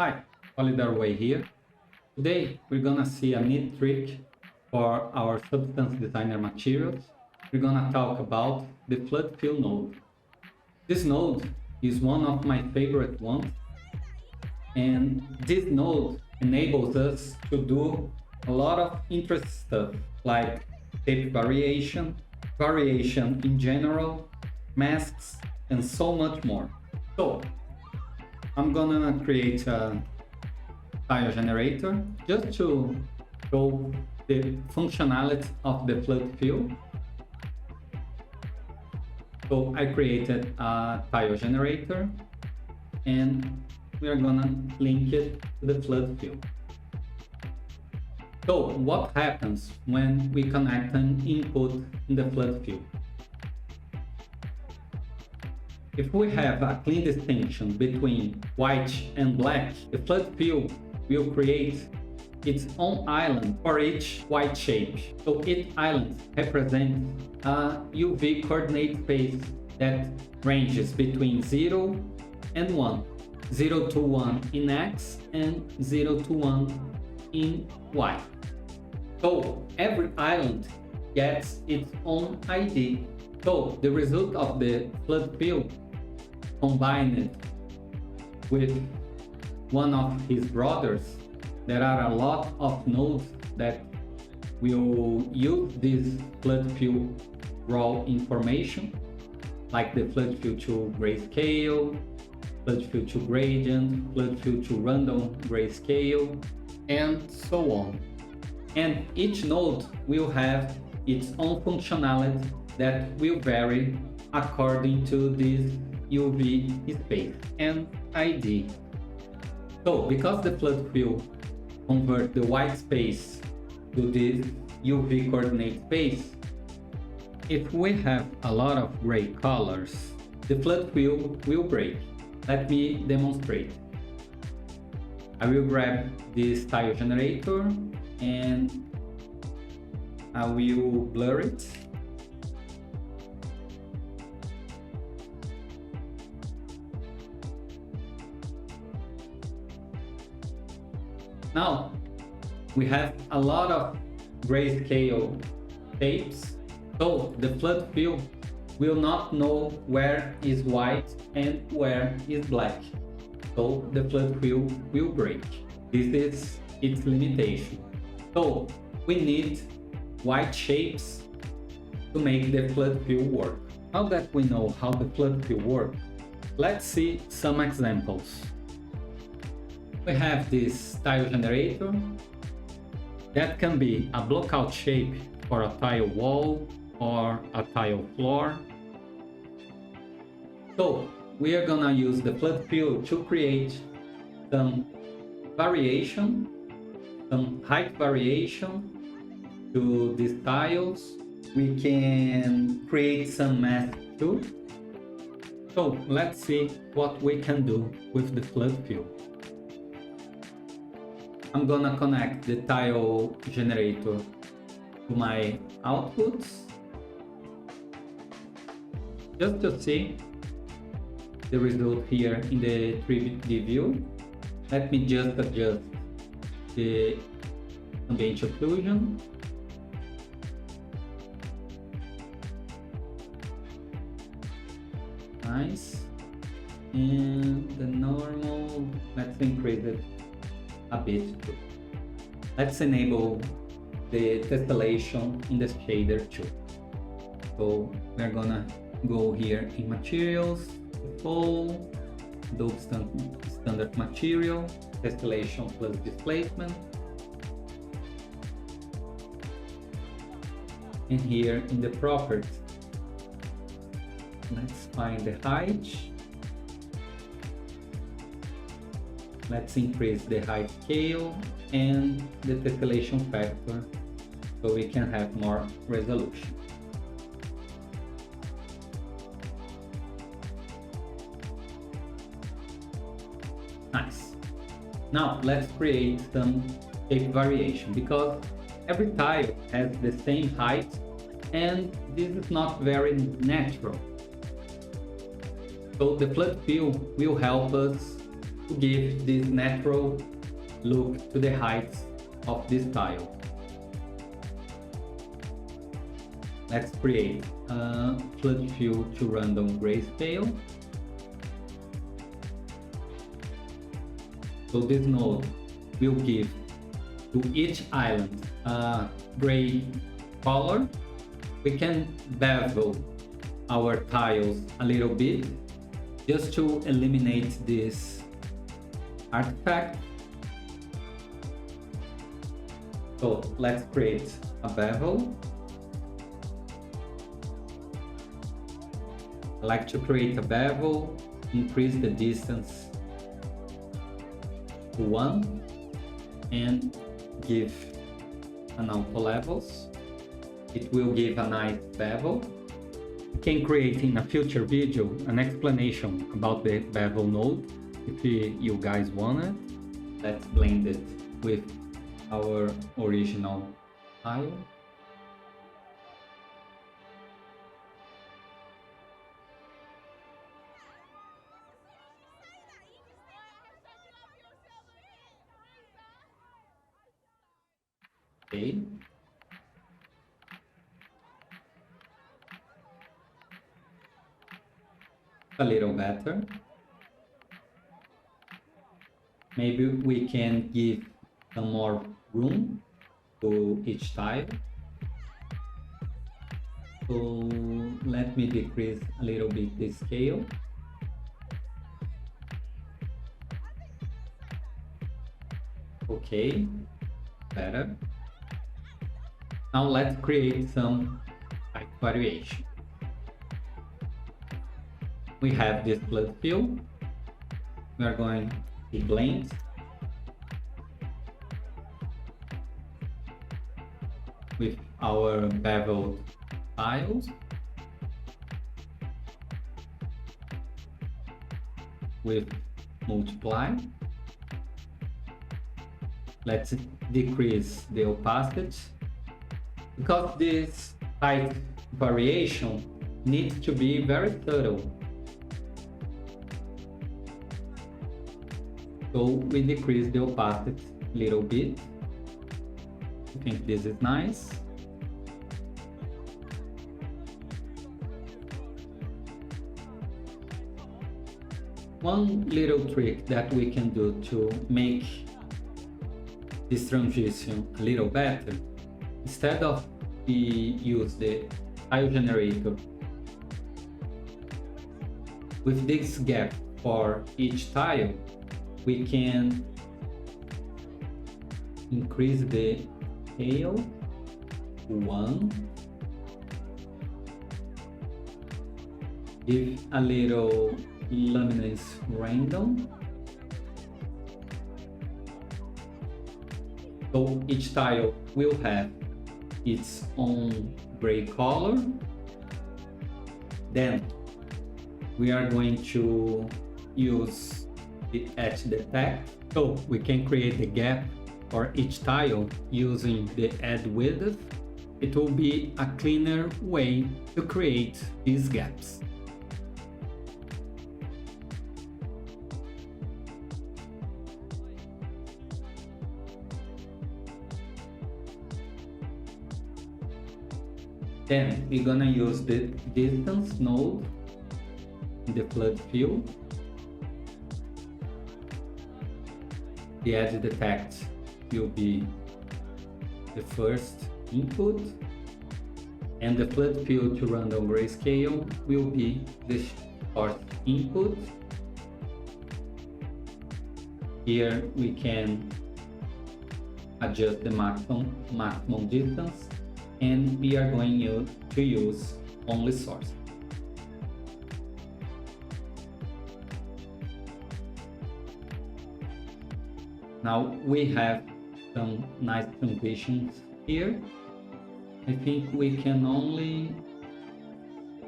Hi, Way here. Today we're gonna see a neat trick for our Substance Designer materials. We're gonna talk about the FloodFill node. This node is one of my favorite ones, and this node enables us to do a lot of interesting stuff like shape variation, variation in general, masks, and so much more. So I'm gonna create a tile generator just to show the functionality of the FloodFill. So I created a tile generator and we are gonna link it to the FloodFill. So what happens when we connect an input in the FloodFill? If we have a clean distinction between white and black, the FloodFill will create its own island for each white shape. So each island represents a UV coordinate space that ranges between 0 and 1. 0 to 1 in X and 0 to 1 in Y. So every island gets its own ID. So the result of the FloodFill combined with one of his brothers, there are a lot of nodes that will use this FloodFill raw information, like the FloodFill to grayscale, FloodFill to gradient, FloodFill to random grayscale, and so on. And each node will have its own functionality that will vary according to this UV space and ID. So because the FloodFill converts the white space to this UV coordinate space, if we have a lot of gray colors, the FloodFill will break. Let me demonstrate. I will grab this tile generator and I will blur it. Now we have a lot of grayscale shapes, so the FloodFill will not know where is white and where is black. So the FloodFill will break. This is its limitation. So we need white shapes to make the FloodFill work. Now that we know how the FloodFill works, let's see some examples. We have this tile generator that can be a blockout shape for a tile wall or a tile floor. So we are gonna use the FloodFill to create some variation, some height variation to these tiles. We can create some mask too. So let's see what we can do with the FloodFill. I'm gonna connect the tile generator to my outputs just to see the result here in the 3D view. Let me just adjust the ambient occlusion. Nice. And the normal, let's increase it a bit too. Let's enable the tessellation in the shader too. So we're gonna go here in materials, full, dope standard material, tessellation plus displacement. And here in the properties, let's find the height. Let's increase the height scale and the tessellation factor so we can have more resolution. Nice. Now let's create some shape variation because every tile has the same height and this is not very natural. So the FloodFill will help us to give this natural look to the heights of this tile. Let's create a FloodFill to random grayscale. So this node will give to each island a gray color. We can bevel our tiles a little bit just to eliminate this artifact. So let's create a bevel. I like to create a bevel, increase the distance to 1 and give an auto levels. It will give a nice bevel. We can create in a future video an explanation about the bevel node if you guys want it. Let's blend it with our original tile. Okay. A little better. Maybe we can give some more room to each tile. So let me decrease a little bit the scale. Okay, better. Now let's create some height variation. We have this FloodFill. We are going to blend. With our beveled tiles. With multiply. Let's decrease the opacity. Because this height variation needs to be very subtle. So we decrease the opacity a little bit. I think this is nice. One little trick that we can do to make this transition a little better, instead of we use the tile generator with this gap for each tile, we can increase the scale to 1, give a little luminance random. So each tile will have its own gray color. Then we are going to use the edge detect. So we can create the gap for each tile using the add width. It will be a cleaner way to create these gaps. Then we're gonna use the distance node in the FloodFill. The edge detect will be the first input, and the FloodFill to random grayscale will be the fourth input. Here we can adjust the maximum distance, and we are going to use only source. Now we have some nice transitions here. I think we can only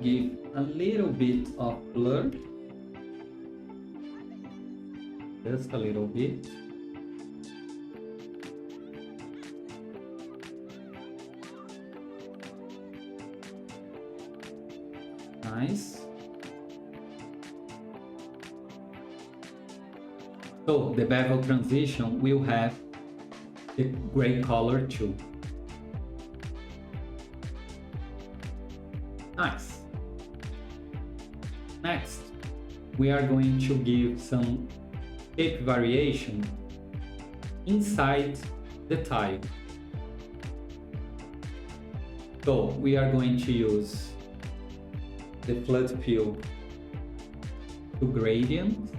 give a little bit of blur, just a little bit. Nice. So the bevel transition will have the gray color too. Nice. Next, we are going to give some shape variation inside the tile. So we are going to use the FloodFill to gradient.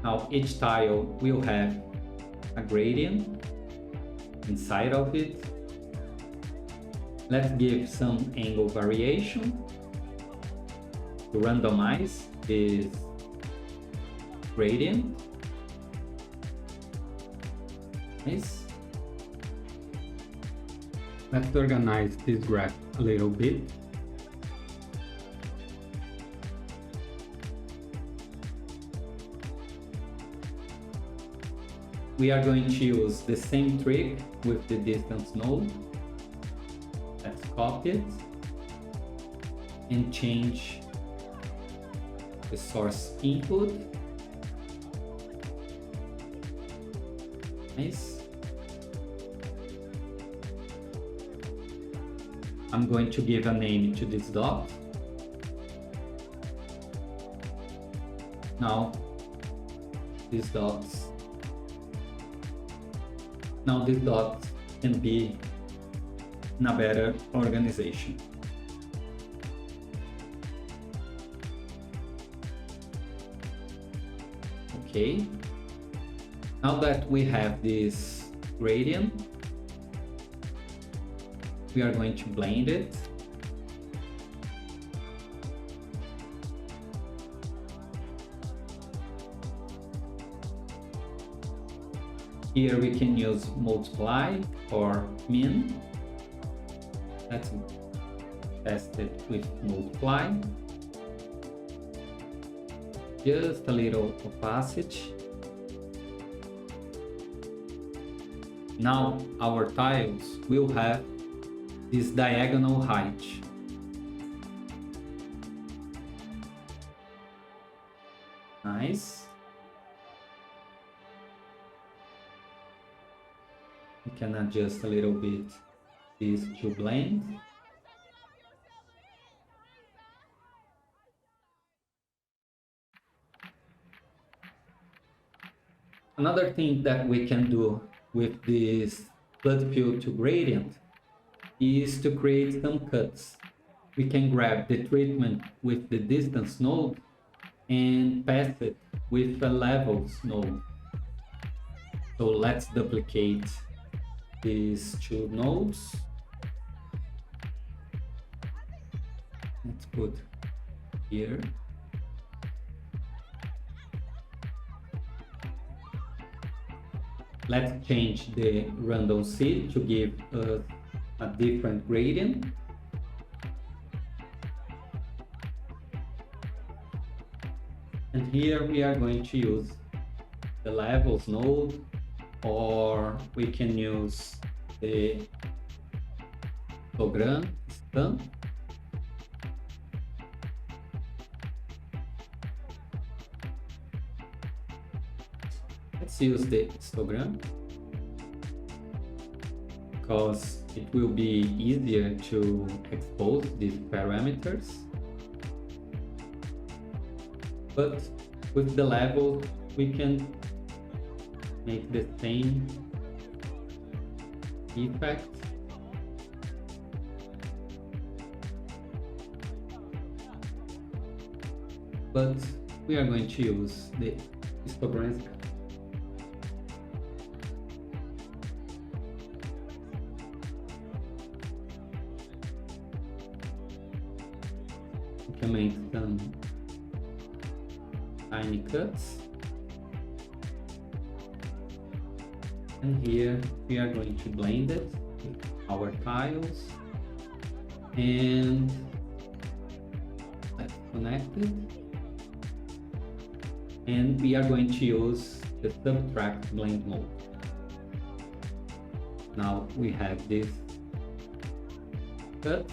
Now each tile will have a gradient inside of it. Let's give some angle variation to randomize this gradient. Nice. Let's organize this graph a little bit. We are going to use the same trick with the distance node. Let's copy it and change the source input. Nice. I'm going to give a name to this dot. Now these dots can be in a better organization. Okay, now that we have this gradient, we are going to blend it. Here we can use multiply or min. Let's test it with multiply. Just a little opacity. Now our tiles will have this diagonal height. Nice. We can adjust a little bit these to blend. Another thing that we can do with this FloodFill to gradient is to create some cuts. We can grab the treatment with the distance node and pass it with a levels node. So let's duplicate these two nodes. Let's put here. Let's change the random seed to give us a different gradient. And here we are going to use the levels node, or we can use the histogram scan. Let's use the histogram because it will be easier to expose these parameters. But with the level, we can make the same effect. But we are going to use the histogram. We can make some tiny cuts. And here we are going to blend it with our tiles. And let's connect it. And we are going to use the subtract blend mode. Now we have this cut.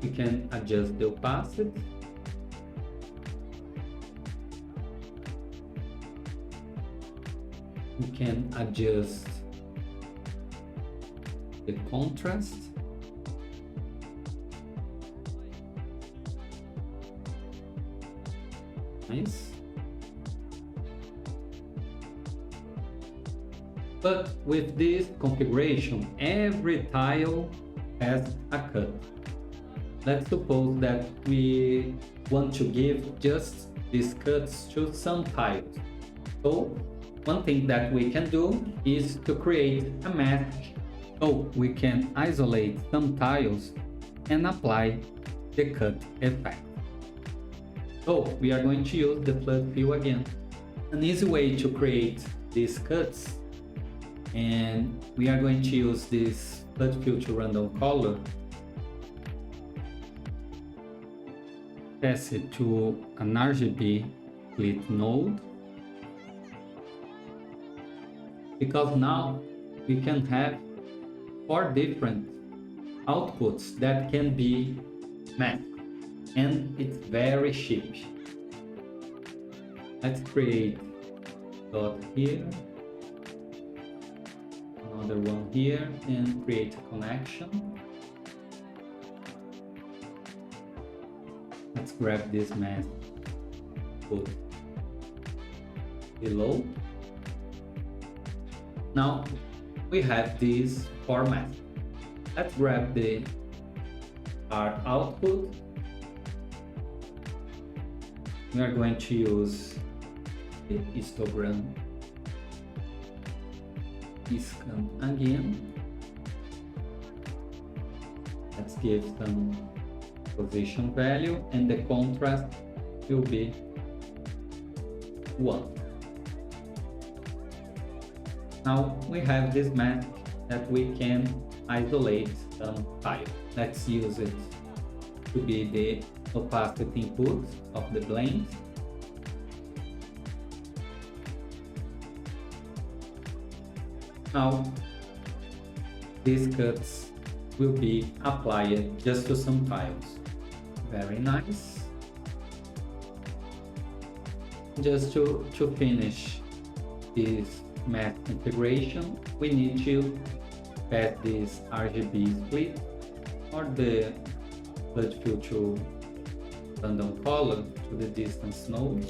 We can adjust the opacity. We can adjust the contrast. Nice. But with this configuration, every tile has a cut. Let's suppose that we want to give just these cuts to some tiles. So one thing that we can do is to create a mask so we can isolate some tiles and apply the cut effect. So we are going to use the FloodFill again. An easy way to create these cuts, and we are going to use this FloodFill to random color. Pass it to an RGB split node, because now we can have 4 different outputs that can be masked, and it's very cheap. Let's create dot here, another one here, and create a connection. Let's grab this mask, put below. Now we have these 4 masks. Let's grab the art output. We are going to use the histogram scan again. Let's give some position value, and the contrast will be 1. Now we have this mask that we can isolate some tile. Let's use it to be the opacity input of the blend. Now these cuts will be applied just to some tiles. Very nice. Just to finish this mask integration, we need to pass this RGB split or the FloodFill to random color to the distance node.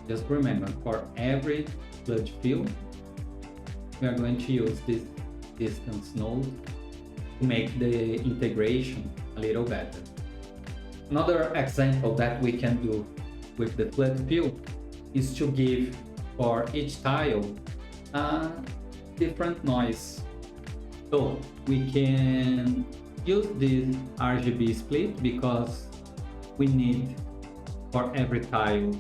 Just remember, for every FloodFill, we are going to use this distance node to make the integration a little better. Another example that we can do with the FloodFill is to give for each tile a different noise. So we can use this RGB split because we need for every tile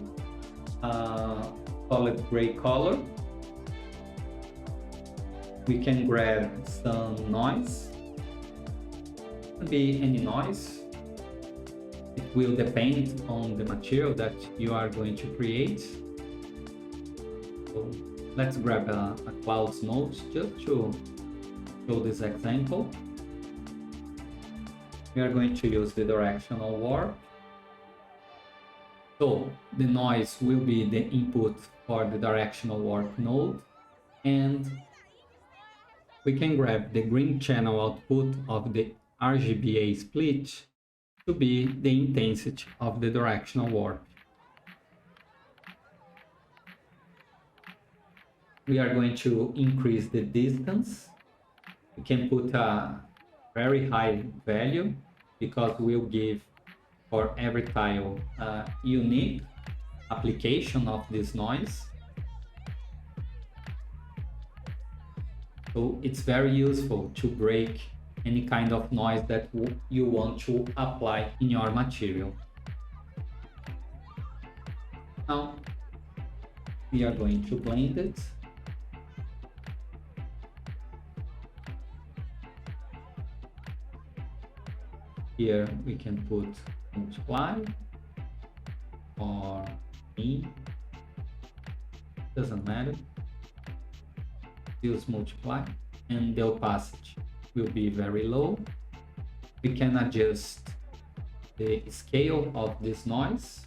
solid gray color. We can grab some noise. It can be any noise. It will depend on the material that you are going to create. So let's grab a clouds node just to show this example. We are going to use the directional warp. So the noise will be the input for the directional warp node, and we can grab the green channel output of the RGBA split to be the intensity of the directional warp. We are going to increase the distance. We can put a very high value because we'll give for every tile a unique application of this noise. So it's very useful to break any kind of noise that you want to apply in your material. Now we are going to blend it. Here we can put multiply or E, doesn't matter, use multiply. and the opacity will be very low. We can adjust the scale of this noise.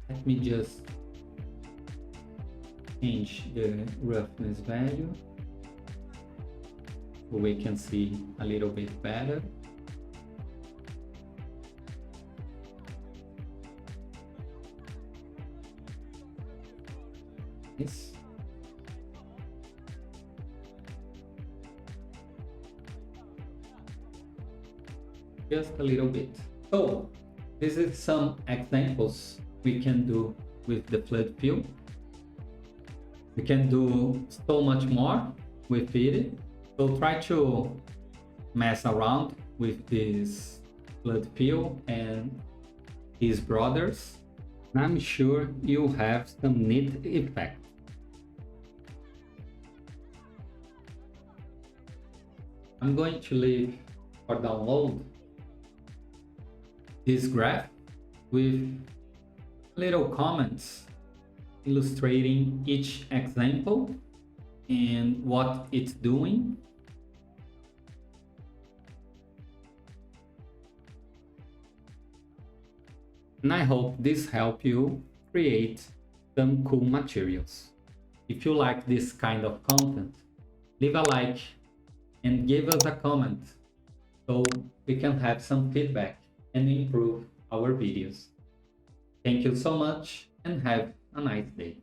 Let me just change the roughness value so we can see a little bit better. Yes. Just a little bit. So this is some examples we can do with the FloodFill. We can do so much more with it. So try to mess around with this FloodFill and his brothers. I'm sure you'll have some neat effects. I'm going to leave for download this graph with little comments illustrating each example and what it's doing. And I hope this helps you create some cool materials. If you like this kind of content, leave a like and give us a comment so we can have some feedback and improve our videos. Thank you so much and have a nice day.